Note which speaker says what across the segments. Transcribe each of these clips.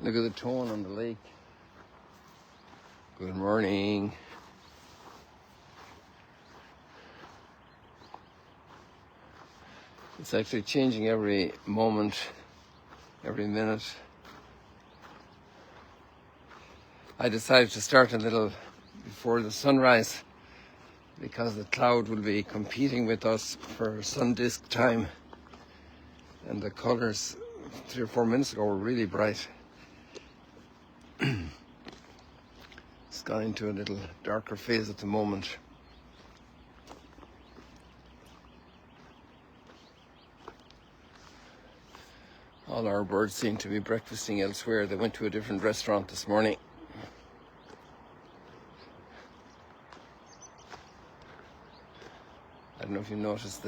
Speaker 1: Look at the tone on the lake. Good morning. It's actually changing every moment, every minute. I decided to start a little before the sunrise because the cloud will be competing with us for sun disk time, and the colors 3 or 4 minutes ago were really bright. It's gone into a little darker phase at the moment. All our birds seem to be breakfasting elsewhere. They went to a different restaurant this morning. I don't know if you noticed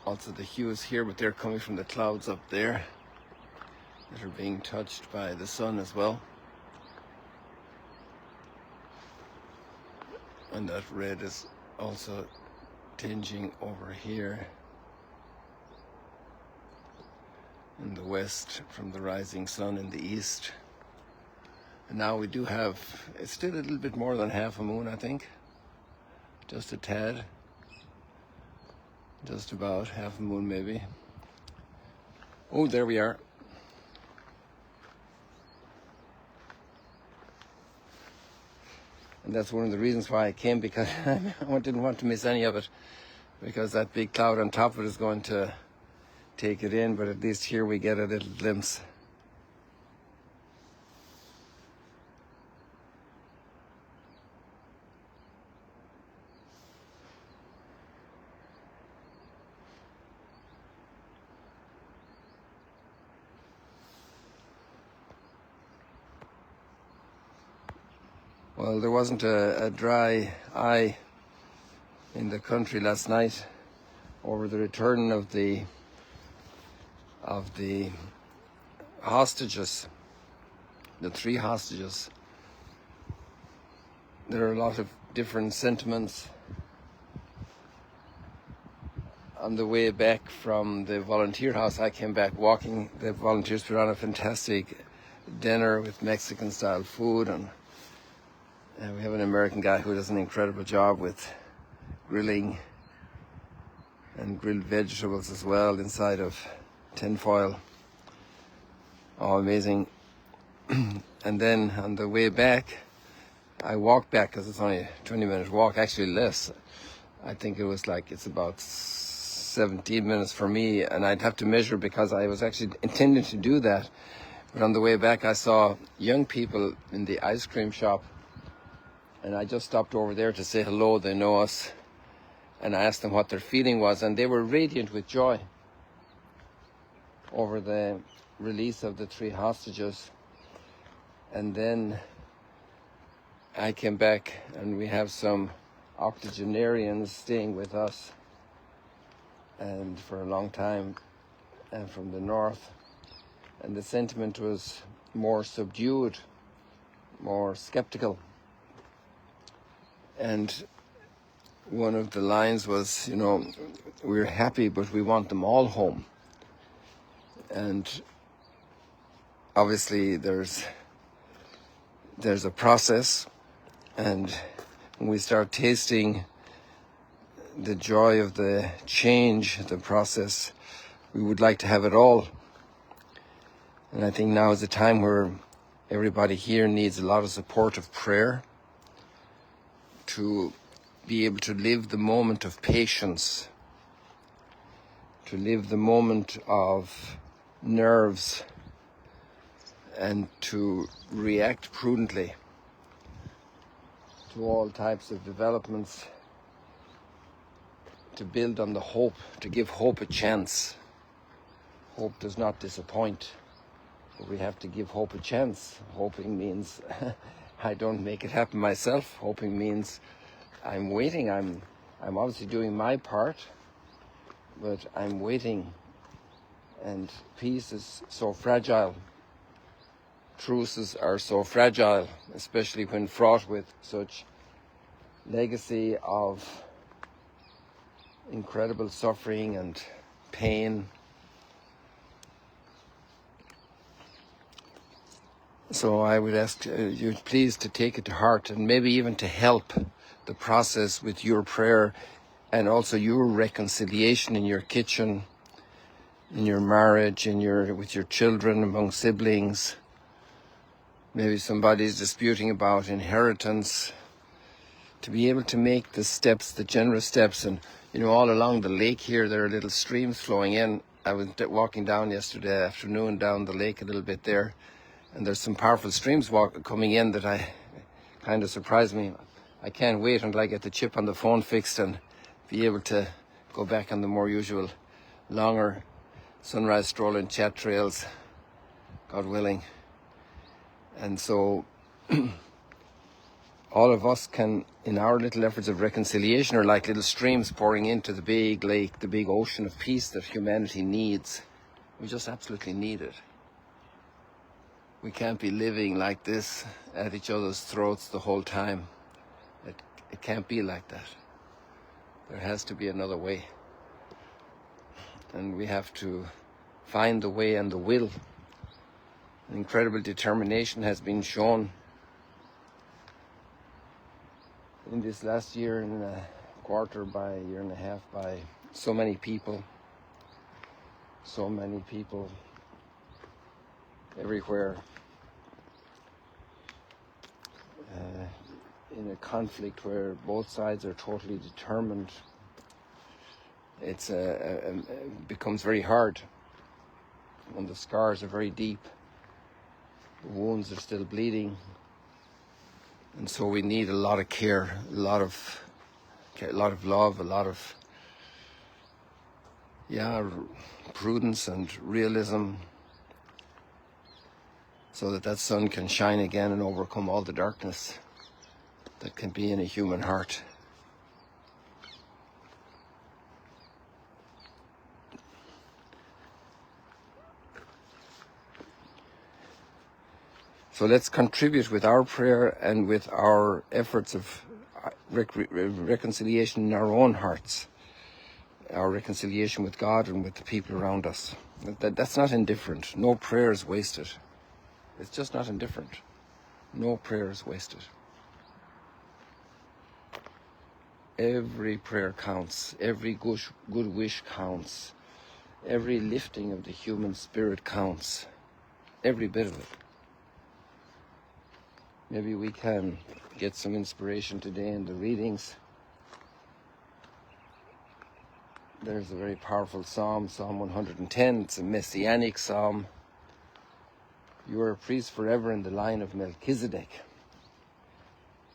Speaker 1: also the hues here, but they're coming from the clouds up there that are being touched by the sun as well. And that red is also tinging over here in the west from the rising sun in the east. And now we do have, it's still a little bit more than half a moon, I think. Just a tad. Just about half a moon maybe. Oh, there we are. And that's one of the reasons why I came, because I didn't want to miss any of it, because that big cloud on top of it is going to take it in, but at least here we get a little glimpse. Well, there wasn't a dry eye in the country last night over the return of the hostages, the 3 hostages. There are a lot of different sentiments. On the way back from the volunteer house, I came back walking. The volunteers put on a fantastic dinner with Mexican style food, and we have an American guy who does an incredible job with grilling and grilled vegetables as well inside of tinfoil. Oh, amazing. And then on the way back, I walked back because it's only a 20-minute walk, actually less. I think it was it's about 17 minutes for me, and I'd have to measure because I was actually intending to do that. But on the way back, I saw young people in the ice cream shop, and I just stopped over there to say hello. They know us. And I asked them what their feeling was, and they were radiant with joy over the release of the 3 hostages. And then I came back, and we have some octogenarians staying with us, and for a long time, and from the north. And the sentiment was more subdued, more skeptical. And one of the lines was, we're happy, but we want them all home. And obviously there's a process, and when we start tasting the joy of the change, the process, we would like to have it all. And I think now is a time where everybody here needs a lot of supportive prayer to be able to live the moment of patience, to live the moment of nerves, and to react prudently to all types of developments, to build on the hope, to give hope a chance. Hope does not disappoint, but we have to give hope a chance. Hoping means I don't make it happen myself. Hoping means I'm waiting. I'm obviously doing my part, but I'm waiting. And peace is so fragile. Truces are so fragile, especially when fraught with such legacy of incredible suffering and pain. So I would ask you please to take it to heart, and maybe even to help the process with your prayer and also your reconciliation in your kitchen, in your marriage, with your children, among siblings. Maybe somebody's disputing about inheritance. To be able to make the steps, the generous steps, and all along the lake here there are little streams flowing in. I was walking down yesterday afternoon down the lake a little bit there, and there's some powerful streams coming in that kind of surprised me. I can't wait until I get the chip on the phone fixed and be able to go back on the more usual longer sunrise stroll and chat trails, God willing. And so all of us can, in our little efforts of reconciliation, are like little streams pouring into the big lake, the big ocean of peace that humanity needs. We just absolutely need it. We can't be living like this at each other's throats the whole time. It can't be like that. There has to be another way. And we have to find the way and the will. An incredible determination has been shown in this last year and a quarter, by a year and a half, by so many people everywhere, in a conflict where both sides are totally determined. It becomes very hard, and the scars are very deep. The wounds are still bleeding, and so we need a lot of care, a lot of love, a lot of prudence and realism, so that sun can shine again and overcome all the darkness that can be in a human heart. So let's contribute with our prayer and with our efforts of reconciliation in our own hearts, our reconciliation with God and with the people around us. That's not indifferent. No prayer is wasted. It's just not indifferent. No prayer is wasted. Every prayer counts. Every good wish counts. Every lifting of the human spirit counts. Every bit of it. Maybe we can get some inspiration today in the readings. There's a very powerful psalm, Psalm 110. It's a messianic psalm. You are a priest forever in the line of Melchizedek.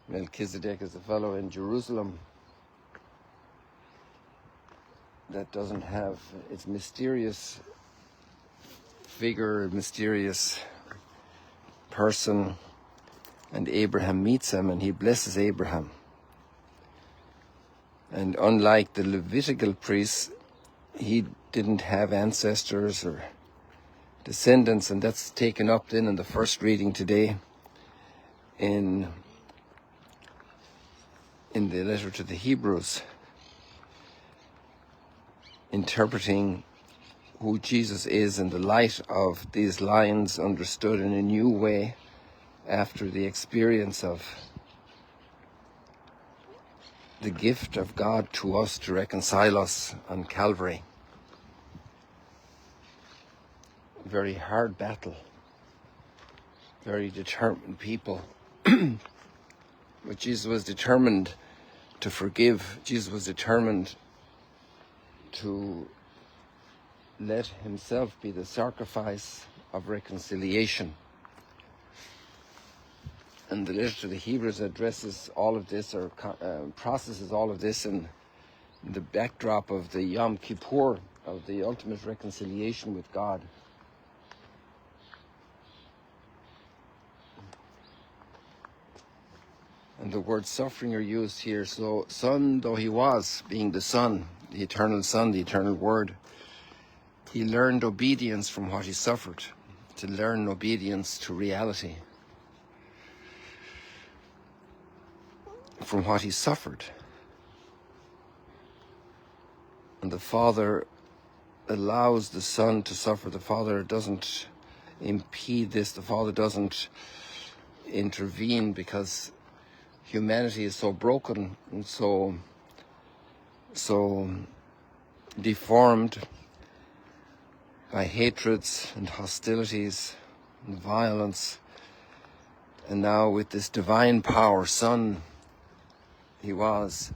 Speaker 1: Melchizedek is a fellow in Jerusalem that doesn't have its mysterious figure, a mysterious person. And Abraham meets him and he blesses Abraham. And unlike the Levitical priests, he didn't have ancestors or descendants, and that's taken up then in the first reading today in the letter to the Hebrews, interpreting who Jesus is in the light of these lines understood in a new way after the experience of the gift of God to us to reconcile us on Calvary. Very hard battle, very determined people. But Jesus was determined to forgive. Jesus was determined to let himself be the sacrifice of reconciliation. And the letter to the Hebrews addresses all of this, or processes all of this in the backdrop of the Yom Kippur, of the ultimate reconciliation with God. And the word suffering are used here. So, Son though he was, being the Son, the eternal Word, he learned obedience from what he suffered, to learn obedience to reality. From what he suffered. And the Father allows the Son to suffer. The Father doesn't impede this. The Father doesn't intervene because humanity is so broken and so deformed by hatreds and hostilities and violence. And now with this divine power, Son he was,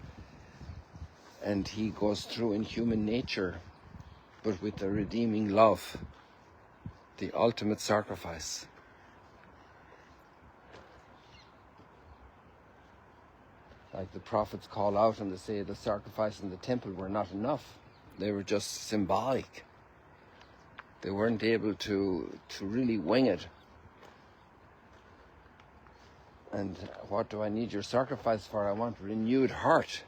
Speaker 1: and he goes through in human nature, but with the redeeming love, the ultimate sacrifice. Like the prophets call out and they say the sacrifice in the temple were not enough. They were just symbolic. They weren't able to really wing it. And what do I need your sacrifice for? I want a renewed heart.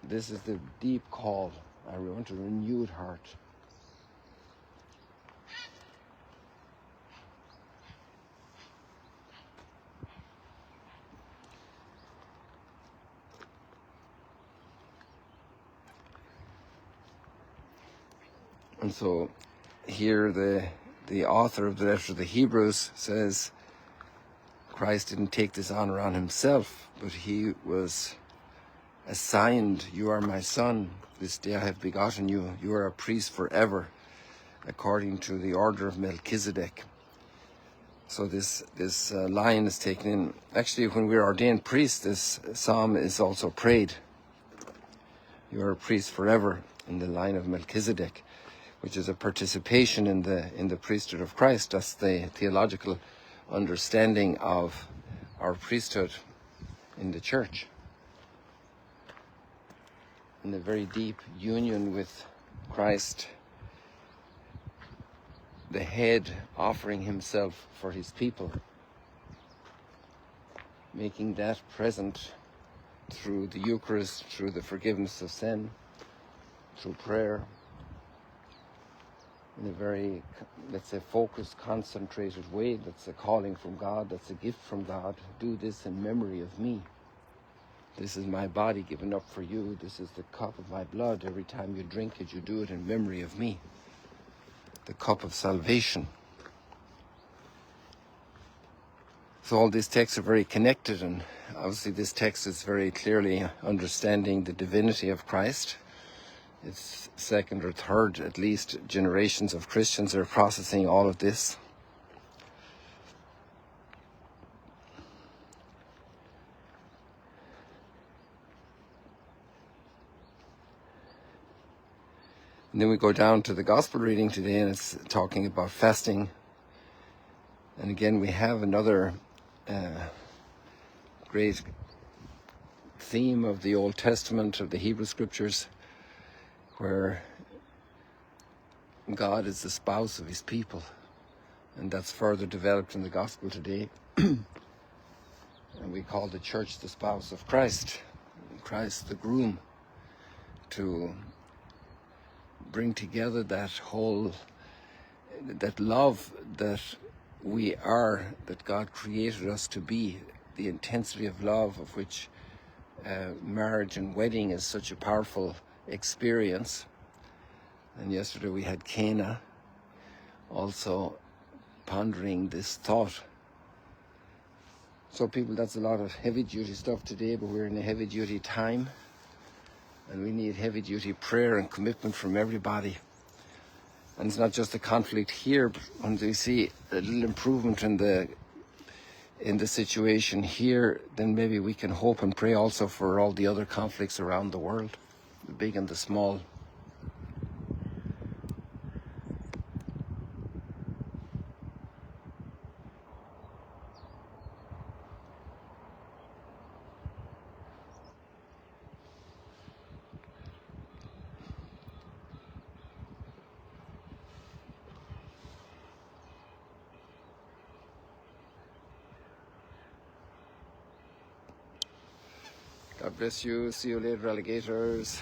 Speaker 1: This is the deep call. I want a renewed heart. And so here the author of the letter to the Hebrews says Christ didn't take this honor on himself, but he was assigned, you are my son, this day I have begotten you. You are a priest forever, according to the order of Melchizedek. So this line is taken in. Actually, when we're ordained priests, this psalm is also prayed. You are a priest forever, in the line of Melchizedek, which is a participation in the priesthood of Christ. That's the theological understanding of our priesthood in the church. In a very deep union with Christ, the head offering himself for his people, making that present through the Eucharist, through the forgiveness of sin, through prayer, in a very, let's say, focused, concentrated way. That's a calling from God, that's a gift from God. Do this in memory of me. This is my body given up for you. This is the cup of my blood. Every time you drink it, you do it in memory of me. The cup of salvation. So all these texts are very connected, and obviously this text is very clearly understanding the divinity of Christ. It's second or third, at least, generations of Christians are processing all of this. And then we go down to the gospel reading today, and it's talking about fasting. And again, we have another great theme of the Old Testament, of the Hebrew Scriptures, where God is the spouse of his people. And that's further developed in the gospel today. And we call the church the spouse of Christ, Christ the groom, to bring together that love that we are, that God created us to be, the intensity of love of which marriage and wedding is such a powerful experience. And yesterday we had Cana also pondering this thought. So people, that's a lot of heavy duty stuff today, but we're in a heavy duty time, and we need heavy duty prayer and commitment from everybody. And it's not just the conflict here, but when we see a little improvement in the situation here, then maybe we can hope and pray also for all the other conflicts around the world, the big and the small. God bless you. See you later, alligators.